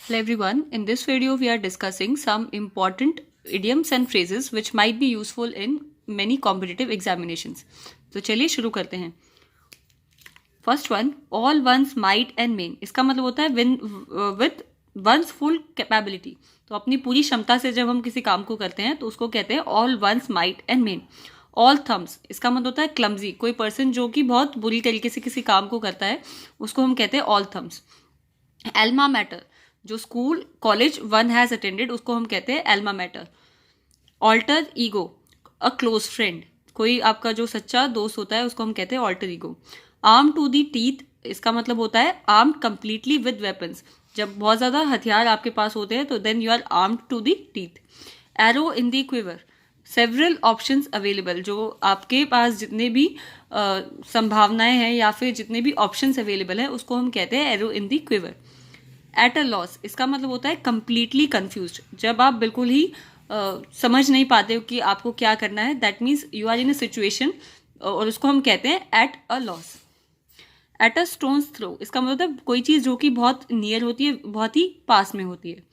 Hello everyone, in this video we are discussing some important idioms and phrases which might be useful in many competitive examinations. तो चलिए शुरू करते हैं. First one, all one's might and main. इसका मतलब होता है with once full capability. तो अपनी पूरी क्षमता से जब हम किसी काम को करते हैं तो उसको कहते हैं all one's might and main. All thumbs, इसका मतलब होता है क्लमजी. कोई पर्सन जो कि बहुत बुरी तरीके से किसी काम को करता है उसको हम कहते हैं ऑल थम्स. एल्मा मैटर, जो school college one has attended उसको हम कहते हैं alma mater. Alter ego, a close friend. कोई आपका जो सच्चा दोस्त होता है उसको हम कहते हैं alter ego. Arm to the teeth, इसका मतलब होता है आर्म्ड कंप्लीटली विद वेपन्स. जब बहुत ज़्यादा हथियार आपके पास होते हैं तो then you are armed to the teeth. Arrow in the quiver, several options available. जो आपके पास जितने भी संभावनाएं हैं या फिर जितने भी ऑप्शंस अवेलेबल है उसको हम कहते हैं arrow in the quiver. Eight a loss, इसका मतलब होता है कंप्लीटली कंफ्यूज्ड. जब आप बिल्कुल ही समझ नहीं पाते हो कि आपको क्या करना है, that means you are in a situation, और उसको हम कहते हैं at a loss. At a stone's throw, इसका मतलब होता है कोई चीज़ जो कि बहुत नियर होती है, बहुत ही पास में होती है.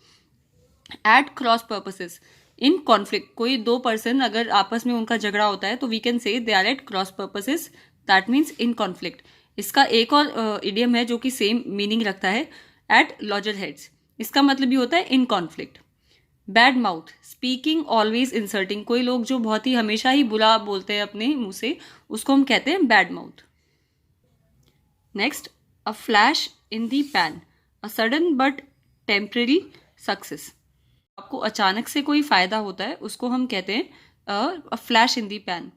At cross purposes, in conflict. कोई दो पर्सन अगर आपस में उनका झगड़ा होता है तो we can say they are at cross purposes, that means in conflict. इसका एक और इडियम है जो कि सेम मीनिंग रखता है, एट लॉजर हेड्स. इसका मतलब भी होता है in conflict. Bad mouth, speaking always insulting. कोई लोग जो बहुत ही हमेशा ही बुरा बोलते हैं अपने मुंह से उसको हम कहते हैं bad mouth. Next, a flash in the pan, a sudden but temporary success. आपको अचानक से कोई फायदा होता है उसको हम कहते हैं a flash in the pan.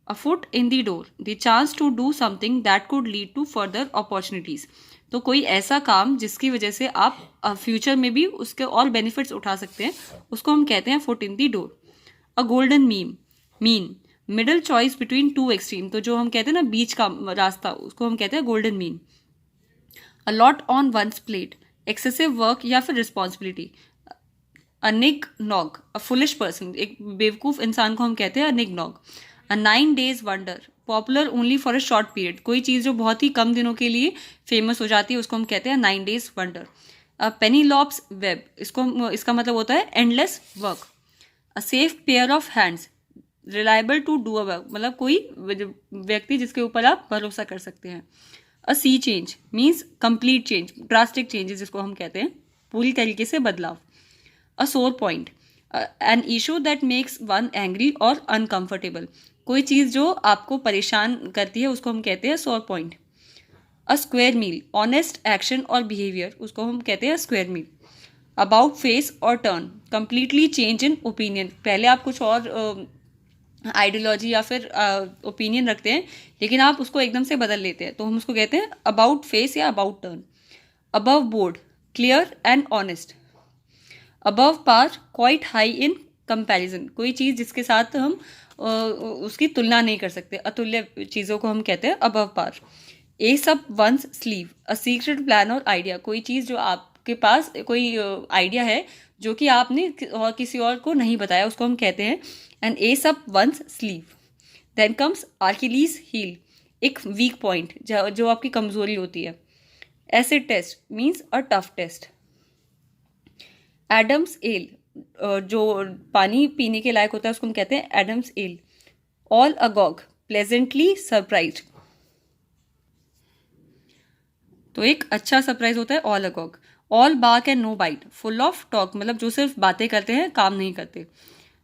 A foot in the door, the chance to do something that could lead to further opportunities. तो कोई ऐसा काम जिसकी वजह से आप फ्यूचर में भी उसके और बेनिफिट्स उठा सकते हैं उसको हम कहते हैं foot in the door. A golden mean, middle choice between two extreme. तो जो हम कहते हैं ना बीच का रास्ता, उसको हम कहते हैं golden mean. A lot on one's plate, excessive work या फिर responsibility. A nig nog, a foolish person. एक बेवकूफ इंसान को हम कहते हैं a nig nog. A 9 days wonder, popular only for a short period. कोई चीज़ जो बहुत ही कम दिनों के लिए फेमस हो जाती है उसको हम कहते हैं 9 days wonder. A Penelope's web, इसका मतलब होता है endless work. A safe pair of hands, reliable to do a work. मतलब कोई व्यक्ति जिसके ऊपर आप भरोसा कर सकते हैं. A sea change means complete change, drastic changes जिसको हम कहते हैं, पूरी तरीके से बदलाव. अ सोर point, an issue that makes one angry और अनकंफर्टेबल. कोई चीज़ जो आपको परेशान करती है उसको हम कहते हैं sore point. A square meal, honest action और बिहेवियर, उसको हम कहते हैं स्क्वायर मील. अबाउट फेस और turn, completely change in opinion. पहले आप कुछ और आइडियोलॉजी या फिर ओपिनियन रखते हैं लेकिन आप उसको एकदम से बदल लेते हैं तो हम उसको कहते हैं अबाउट फेस या about turn. Above board, clear and honest. Above par, quite high in comparison. कोई चीज़ जिसके साथ हम उसकी तुलना नहीं कर सकते, अतुल्य चीज़ों को हम कहते हैं above par. Ace up one's sleeve, a secret plan और आइडिया. कोई चीज़ जो आपके पास कोई आइडिया है जो कि आपने और किसी और को नहीं बताया उसको हम कहते हैं an ace up one's sleeve. Then comes Achilles heel, एक वीक पॉइंट जो आपकी कमजोरी होती है. Acid test means a tough test. Adam's ale, जो पानी पीने के लायक होता है उसको हम कहते हैं Adam's ale. All agog, pleasantly surprised. तो एक अच्छा सरप्राइज होता है all agog. All bark and no bite, full of talk. मतलब जो सिर्फ बातें करते हैं, काम नहीं करते.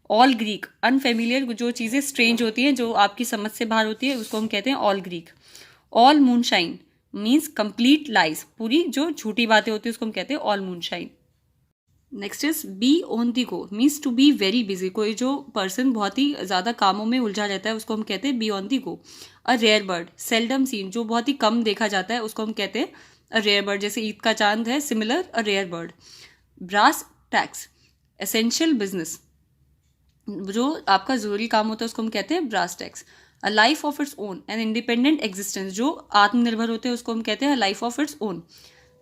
ऑल ग्रीक, अनफेमिलियर, जो चीज़ें स्ट्रेंज होती हैं, जो आपकी समझ से बाहर होती है, उसको हम कहते हैं all Greek. All moonshine means complete lies, पूरी जो झूठी बातें होती है उसको हम कहते हैं all moonshine. Next is be on the go means to be very busy. कोई जो पर्सन बहुत ही ज़्यादा कामों में उलझा रहता है उसको हम कहते हैं be on the go. A rare bird, seldom seen, जो बहुत ही कम देखा जाता है उसको हम कहते हैं अ रेयर बर्ड. जैसे ईद का चांद है, similar a rare bird. Brass tacks, essential business, जो आपका ज़रूरी काम होता है उसको हम कहते हैं brass tacks. A life of its own, an independent existence, जो आत्मनिर्भर होते हैं उसको हम कहते हैं life of its own.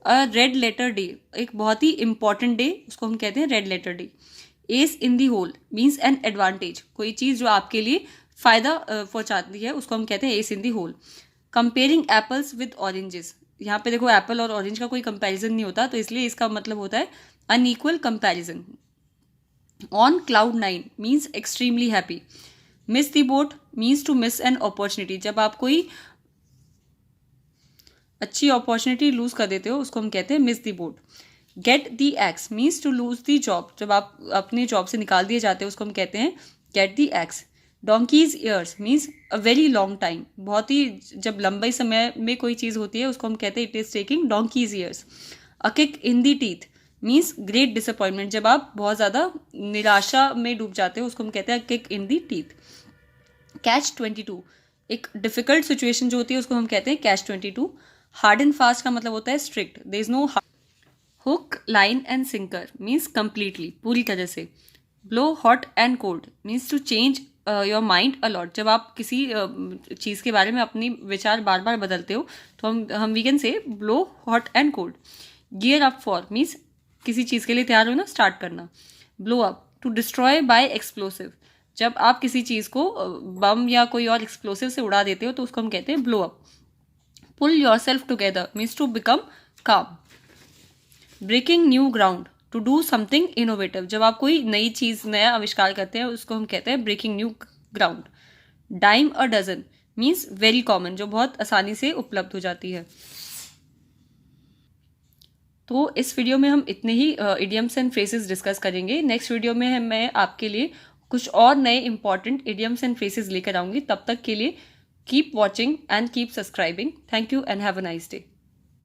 A red letter day, एक बहुत ही इंपॉर्टेंट डे, उसको हम कहते हैं red letter day. Ace in the hole means an advantage, कोई चीज़ जो आपके लिए फ़ायदा पहुंचाती है उसको हम कहते हैं ace in the hole. Comparing apples with oranges, यहाँ पे देखो एप्पल और ऑरेंज का कोई कंपैरिजन नहीं होता तो इसलिए इसका मतलब होता है unequal comparison. On cloud 9 means extremely happy. Miss the boat means to miss an opportunity. जब आप कोई अच्छी अपॉर्चुनिटी लूज कर देते हो उसको हम कहते हैं miss the boat. Get the axe means to lose the job. जब आप अपने जॉब से निकाल दिए जाते हो उसको हम कहते हैं gate the x. Donkey's years means a very long time. बहुत ही जब लंबे समय में कोई चीज़ होती है उसको हम कहते हैं it is taking donkey's years. A kick in the teeth means great disappointment. जब आप बहुत ज़्यादा निराशा में डूब जाते हो उसको हम कहते हैं kick in the teeth. Catch 22 एक डिफिकल्ट सिचुएशन जो होती है उसको हम कहते हैं कैच 22. हार्ड एंड फास्ट का मतलब होता है strict. There is no hook line and sinker means completely पूरी तरह से. Blow hot and cold means to change your mind a lot. जब आप किसी चीज़ के बारे में अपनी विचार बार बार बदलते हो तो हम we can say blow hot and cold. Gear up for means किसी चीज़ के लिए तैयार होना, स्टार्ट करना. Blow up to destroy by explosive. जब आप किसी चीज़ को बम या कोई और एक्सप्लोसिव से उड़ा देते हो तो उसको हम कहते हैं blow up. Pull yourself together means to become calm. Breaking new ground to do something innovative. जब आप कोई नई चीज़ नया आविष्कार करते हैं उसको हम कहते हैं breaking new ground. Dime a dozen means very common, जो बहुत आसानी से उपलब्ध हो जाती है. तो इस वीडियो में हम इतने ही इडियम्स एंड फ्रेजेस डिस्कस करेंगे. नेक्स्ट वीडियो में मैं आपके लिए कुछ और नए इंपॉर्टेंट इडियम्स एंड फ्रेजेस लेकर आऊंगी. तब तक के लिए keep watching and keep subscribing. Thank you and have a nice day.